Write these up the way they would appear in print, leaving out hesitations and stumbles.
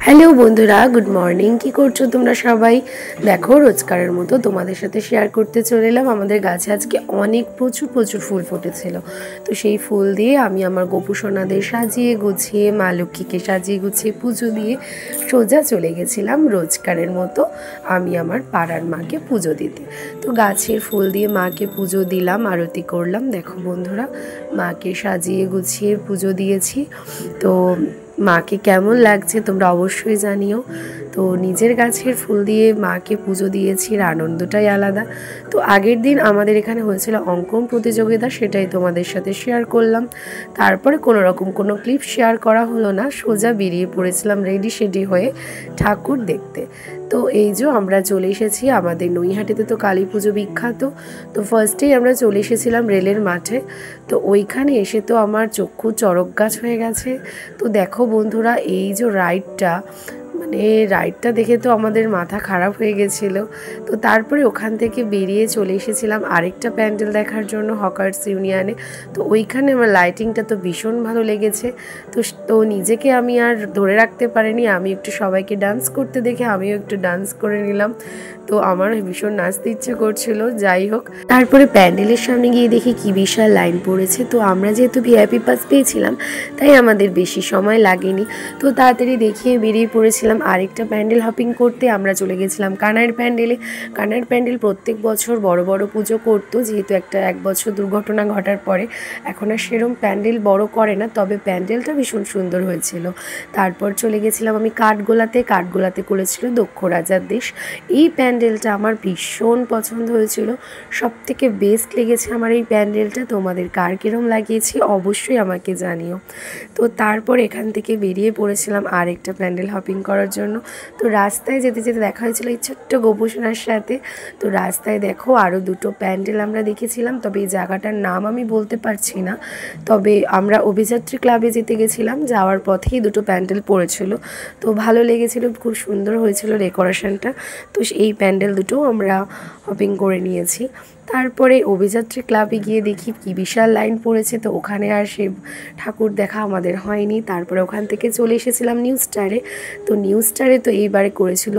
Hello বন্ধুরা, good morning. কি করছো তোমরা সবাই? দেখো, রোজকারের মতো তোমাদের সাথে শেয়ার করতে চলে এলাম। আমাদের গাছে আজকে অনেক প্রচুর ফুল ফুটেছিল। তো সেই ফুল দিয়ে আমি আমার গোপু সোনাদের সাজিয়ে গুছিয়ে, মা লক্ষ্মীকে সাজিয়ে গুছিয়ে পুজো দিয়ে সোজা চলে গেছিলাম রোজকারের মতো আমি আমার পাড়ার মাকে পুজো দিতে। তো গাছের ফুল দিয়ে মাকে পুজো দিলাম, আরতি করলাম। দেখো বন্ধুরা, মাকে সাজিয়ে গুছিয়ে পুজো দিয়েছি। তো মাকে কেমন লাগছে তোমরা অবশ্যই জানিও। তো নিজের গাছের ফুল দিয়ে মাকে পুজো দিয়েছি, এর আনন্দটাই আলাদা। তো আগের দিন আমাদের এখানে হয়েছিল অঙ্কন প্রতিযোগিতা, সেটাই তোমাদের সাথে শেয়ার করলাম। তারপরে কোনো রকম কোনো ক্লিপ শেয়ার করা হলো না, সোজা বেরিয়ে পড়েছিলাম রেডি সেডি হয়ে ঠাকুর দেখতে। তো এই যে আমরা চলে এসেছি আমাদের নৈহাটিতে, তো কালী পুজো বিখ্যাত। তো ফার্স্টেই আমরা চলে এসেছিলাম রেলের মাঠে। তো ওইখানে এসে তো আমার চক্ষু চড়ক গাছ হয়ে গেছে। তো দেখো বন্ধুরা, এই যে রাইডটা দেখে তো আমাদের মাথা খারাপ হয়ে গেছিলো। তো তারপরে ওখান থেকে বেরিয়ে চলে এসেছিলাম আরেকটা প্যান্ডেল দেখার জন্য, হকার্স ইউনিয়নে। তো ওইখানে আমার লাইটিংটা তো ভীষণ ভালো লেগেছে। তো নিজেকে আমি আর ধরে রাখতে পারিনি, আমি একটু সবাইকে ডান্স করতে দেখে আমিও একটু ডান্স করে নিলাম। তো আমার ভীষণ নাচতে ইচ্ছে করছিল। যাই হোক, তারপরে প্যান্ডেলের সামনে গিয়ে দেখি কি বিশাল লাইন পড়েছে। তো আমরা যেহেতু ভিআইপি পাস পেয়েছিলাম, তাই আমাদের বেশি সময় লাগেনি। তো তাড়াতাড়ি দেখিয়ে বেরিয়ে পড়েছিলাম আরেকটা প্যান্ডেল হপিং করতে। আমরা চলে গেছিলাম কানাইয়ের প্যান্ডেলে। কানাইয়ের প্যান্ডেল প্রত্যেক বছর বড় পুজো করতো, যেহেতু এক বছর দুর্ঘটনা ঘটার পরে এখন আর সেরম প্যান্ডেল বড় করে না, তবে প্যান্ডেলটা ভীষণ সুন্দর হয়েছিল। তারপর চলে গেছিলাম আমি কাঠগোলাতে করেছিল দক্ষ রাজার দেশ। এই প্যান্ডেলটা আমার ভীষণ পছন্দ হয়েছিল, সবথেকে বেস্ট লেগেছে আমার এই প্যান্ডেলটা। তোমাদের কার কিরম লাগিয়েছি অবশ্যই আমাকে জানিও। তো তারপর এখান থেকে বেরিয়ে পড়েছিলাম আরেকটা প্যান্ডেল হপিং করার জন্য। তো রাস্তায় যেতে যেতে দেখা হয়েছিল এই ছোট্ট গোপুসোনার সাথে। তো রাস্তায় দেখো আরও দুটো প্যান্ডেল আমরা দেখেছিলাম, তবে এই জায়গাটার নাম আমি বলতে পারছি না। তবে আমরা অভিযাত্রী ক্লাবে যেতে গেছিলাম, যাওয়ার পথেই দুটো প্যান্ডেল পড়েছিল। তো ভালো লেগেছিল, খুব সুন্দর হয়েছিল ডেকোরেশনটা। তো এই প্যান্ডেল দুটো আমরা হপিং করে নিয়েছি। তারপরে অভিযাত্রী ক্লাবে গিয়ে দেখি কি বিশাল লাইন পড়েছে। তো ওখানে আর সে ঠাকুর দেখা আমাদের হয়নি। তারপরে ওখান থেকে চলে এসেছিলাম নিউ স্টারে। তো নিউ স্টারে তো এইবারে করেছিল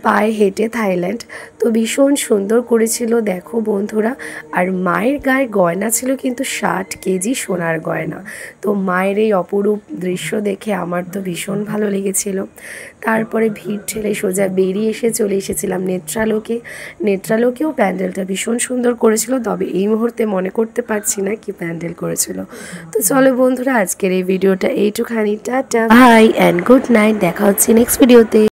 পায়ে হেঁটে থাইল্যান্ড। তো ভীষণ সুন্দর করেছিল দেখো বন্ধুরা। আর মায়ের গায়ে গয়না ছিল কিন্তু 60 কেজি সোনার গয়না। তো মায়ের এই অপরূপ দৃশ্য দেখে আমার তো ভীষণ ভালো লেগেছিল। তারপরে ভিড় ঠেলে সোজা বেরিয়ে চলে এসেছিলাম নেত্রালোকেও প্যান্ডেলটা ভীষণ সুন্দর করেছিল, তবে এই মুহূর্তে মনে করতে পারছি না কি প্যান্ডেল করেছিল। তো চলো বন্ধুরা, আজকের এই ভিডিওটা এইটুখানি। টাটা, বাই অ্যান্ড গুড নাইট। দেখা হচ্ছে নেক্সট ভিডিওতে।